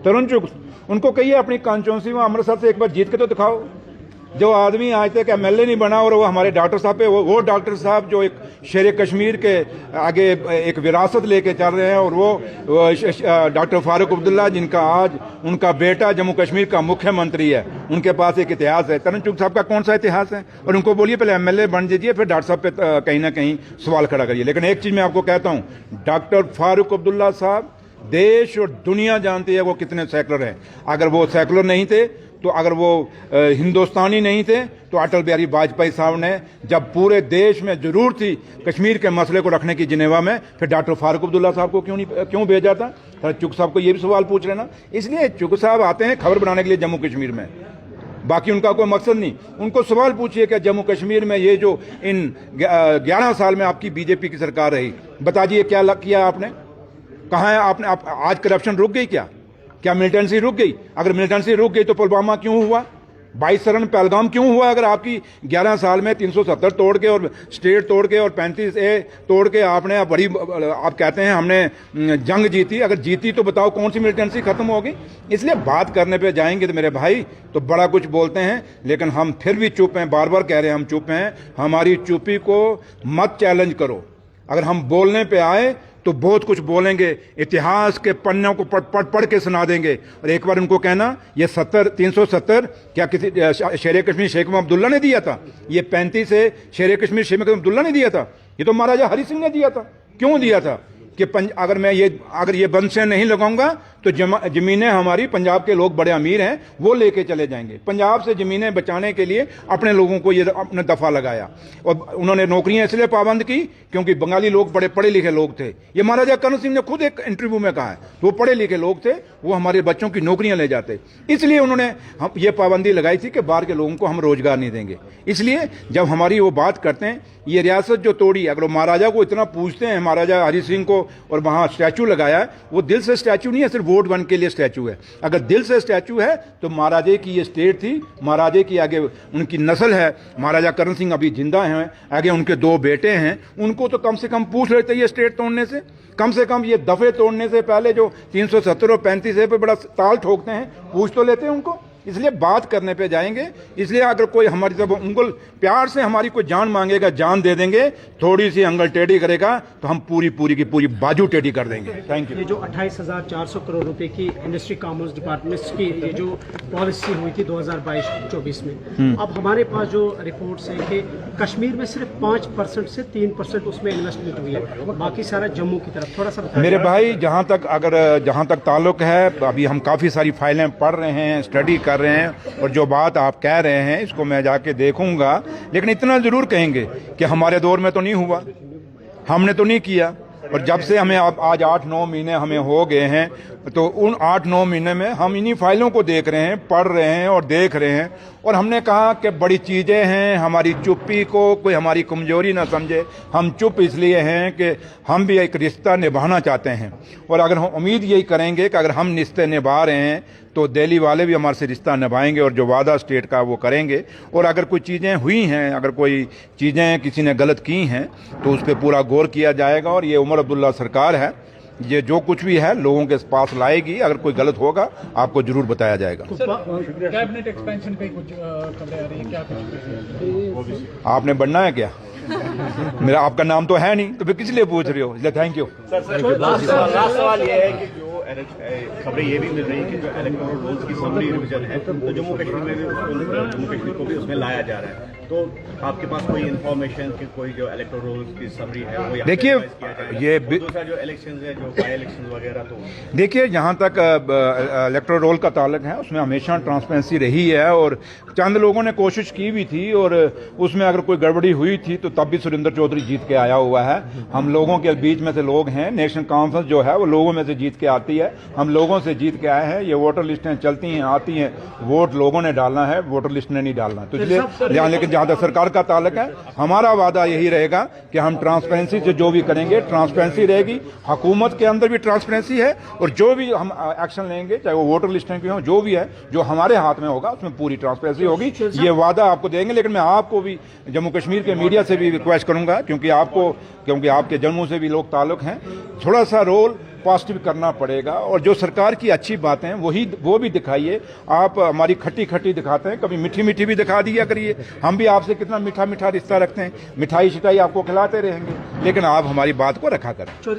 तरुण चुग, उनको कहिए अपनी कॉन्स्टिट्यूंसी में अमृतसर से एक बार जीत के तो दिखाओ। जो आदमी आज तक एमएलए नहीं बना और वो हमारे डॉक्टर साहब पे, वो डॉक्टर साहब जो एक शेर कश्मीर के आगे एक विरासत लेके चल रहे हैं, और वो डॉक्टर फारूक अब्दुल्ला जिनका आज उनका बेटा जम्मू कश्मीर का मुख्यमंत्री है, उनके पास एक इतिहास है। तरुण चुग साहब का कौन सा इतिहास है? और उनको बोलिए पहले एमएलए बन दीजिए, फिर डॉक्टर साहब पे कहीं ना कहीं सवाल खड़ा करिए। लेकिन एक चीज मैं आपको कहता हूं, डॉक्टर फारूक अब्दुल्ला साहब देश और दुनिया जानती है वो कितने सेकुलर हैं। अगर वो सेकुलर नहीं थे, तो अगर वो हिंदुस्तानी नहीं थे, तो अटल बिहारी वाजपेयी साहब ने जब पूरे देश में जरूरत थी कश्मीर के मसले को रखने की जिनेवा में, फिर डॉक्टर फारूक अब्दुल्ला साहब को क्यों भेजा था? सर चुग साहब को ये भी सवाल पूछ लेना। इसलिए चुग साहब आते हैं खबर बनाने के लिए जम्मू कश्मीर में, बाकी उनका कोई मकसद नहीं। उनको सवाल पूछिए कि जम्मू कश्मीर में ये जो इन 11 साल में आपकी बीजेपी की सरकार रही, बताइए क्या किया आपने? कहाँ है आपने? आज करप्शन रुक गई क्या मिलिटेंसी रुक गई? अगर मिलिटेंसी रुक गई तो पुलवामा क्यों हुआ? 22 सरन पहलगाम क्यों हुआ? अगर आपकी 11 साल में 370 तोड़ के और स्टेट तोड़ के और 35A तोड़ के आपने बड़ी, आप कहते हैं हमने जंग जीती, अगर जीती तो बताओ कौन सी मिलिटेंसी खत्म होगी? इसलिए बात करने पे जाएंगे तो मेरे भाई तो बड़ा कुछ बोलते हैं, लेकिन हम फिर भी चुप हैं। बार बार कह रहे हैं हम चुप हैं। हमारी चुप्पी को मत चैलेंज करो। अगर हम बोलने पे आए तो बहुत कुछ बोलेंगे, इतिहास के पन्नों को पढ़ के सुना देंगे। और एक बार उनको कहना ये 370 क्या किसी शेर कश्मीर शेख अब्दुल्ला ने दिया था? ये 35 से शेर कश्मीर शेख अब्दुल्ला ने दिया था? ये तो महाराजा हरि सिंह ने दिया था। क्यों दिया था? कि अगर ये बंद से नहीं लगाऊंगा तो जमीनें हमारी, पंजाब के लोग बड़े अमीर हैं, वो लेके चले जाएंगे। पंजाब से जमीनें बचाने के लिए अपने लोगों को ये अपने दफा लगाया, और उन्होंने नौकरियां इसलिए पाबंद की क्योंकि बंगाली लोग बड़े पढ़े लिखे लोग थे। ये महाराजा करण सिंह ने खुद एक इंटरव्यू में कहा है, वो पढ़े लिखे लोग थे, वो हमारे बच्चों की नौकरियां ले जाते, इसलिए उन्होंने ये पाबंदी लगाई थी कि बाहर के लोगों को हम रोजगार नहीं देंगे। इसलिए जब हमारी वो बात करते हैं, ये रियासत जो तोड़ी, अगर वो महाराजा को इतना पूछते हैं, महाराजा हरि सिंह को, और वहां स्टैचू लगाया है, वो दिल से स्टैचू नहीं है, सिर्फ वोट बैंक के लिए स्टैचू है। अगर दिल से स्टैचू है तो महाराजे की ये स्टेट थी, महाराजे की आगे उनकी नस्ल है। महाराजा करण सिंह अभी जिंदा हैं, आगे उनके 2 बेटे हैं, उनको तो कम से कम पूछ लेते ये स्टेट तोड़ने से कम ये दफे तोड़ने से पहले जो 370 और 35 पे बड़ा ताल ठोकते हैं, पूछ तो लेते हैं उनको। इसलिए बात करने पे जाएंगे। इसलिए अगर कोई हमारी जब उंगल प्यार से हमारी कोई जान मांगेगा, जान दे देंगे। थोड़ी सी अंगल टेढ़ी करेगा तो हम पूरी की पूरी बाजू टेढ़ी कर देंगे। Thank you. ये जो 28,400 करोड़ रुपए की इंडस्ट्री कॉमर्स डिपार्टमेंट की ये जो पॉलिसी हुई थी 2022-24 में, अब हमारे पास जो रिपोर्ट्स हैं कि कश्मीर में सिर्फ 5% से 3% उसमें इन्वेस्टमेंट हुई है, बाकी सारा जम्मू की तरफ। थोड़ा सा मेरे भाई, जहाँ तक ताल्लुक है, अभी हम काफ़ी सारी फाइलें पढ़ रहे हैं, स्टडी कर रहे हैं, और जो बात आप कह रहे हैं इसको मैं जाके देखूंगा। लेकिन इतना जरूर कहेंगे कि हमारे दौर में तो नहीं हुआ, हमने तो नहीं किया। और जब से हमें आज 8-9 महीने हमें हो गए हैं, तो उन 8-9 महीने में हम इन्हीं फाइलों को देख रहे हैं, पढ़ रहे हैं और देख रहे हैं। और हमने कहा कि बड़ी चीज़ें हैं, हमारी चुप्पी को कोई हमारी कमजोरी ना समझे। हम चुप इसलिए हैं कि हम भी एक रिश्ता निभाना चाहते हैं, और अगर हम उम्मीद यही करेंगे कि अगर हम रिश्ते निभा रहे हैं तो दिल्ली वाले भी हमारे से रिश्ता निभाएंगे और जो वादा स्टेट का वो करेंगे। और अगर कोई चीज़ें हुई हैं, अगर कोई चीज़ें किसी ने गलत की हैं, तो उस पर पूरा गौर किया जाएगा। और ये उमर अब्दुल्ला सरकार है, ये जो कुछ भी है लोगों के पास लाएगी। अगर कोई गलत होगा आपको जरूर बताया जाएगा। कैबिनेट एक्सपेंशन पे कुछ खबरें आ रही है, क्या कुछ आपने बनना है क्या? मेरा आपका नाम तो है नहीं, तो फिर किस लिए पूछ रहे हो? इसलिए थैंक यू। लास्ट सवाल ये है कि जो खबरें ये भी मिल रही है कि जो इलेक्टोरल रूल्स की समरी रिवीजन है, तो जम्मू कश्मीर में भी जम्मू कश्मीर को भी उसमें लाया जा रहा है। तो आपके पास कोई इन्फॉर्मेशन कि कोई जो इलेक्टोरल रूल्स की समरी है वो देखिए, ये दूसरा जो इलेक्शन है, जो बाई इलेक्शन वगैरह, तो देखिए जहाँ तक इलेक्टोरल रोल का ताल्लुक है उसमें हमेशा ट्रांसपेरेंसी रही है, और चंद लोगों ने कोशिश की भी थी, और उसमें अगर कोई गड़बड़ी हुई थी तो तब भी सुरेंद्र चौधरी जीत के आया हुआ है। हम लोगों के बीच में से लोग हैं, नेशनल कॉन्फ्रेंस जो है वो लोगों में से जीत के आती है, हम लोगों से जीत के आए हैं। ये वोटर लिस्टें चलती हैं, आती हैं, वोट लोगों ने डालना है, वोटर लिस्ट ने नहीं डालना। तो इसलिए लेकिन जहाँ तक सरकार का ताल्लुक है, हमारा वादा यही रहेगा कि हम ट्रांसपेरेंसी से जो भी करेंगे ट्रांसपेरेंसी रहेगी। हुकूमत के अंदर भी ट्रांसपेरेंसी है, और जो भी हम एक्शन लेंगे, चाहे वो वोटर लिस्टें की हो, जो भी है, जो हमारे हाथ में होगा उसमें पूरी ट्रांसपेरेंसी होगी। ये वादा आपको देंगे। लेकिन मैं आपको भी, जम्मू कश्मीर के मीडिया से भी रिक्वेस्ट करूंगा, क्योंकि आपके जम्मू से भी लोग ताल्लुक हैं, थोड़ा सा रोल पॉजिटिव करना पड़ेगा और जो सरकार की अच्छी बातें हैं वो भी दिखाइए। आप हमारी खट्टी खट्टी दिखाते हैं, कभी मीठी मीठी भी दिखा दिया करिए। हम भी आपसे कितना मीठा मीठा रिश्ता रखते हैं, मिठाई शिठाई आपको खिलाते रहेंगे, लेकिन आप हमारी बात को रखा करें।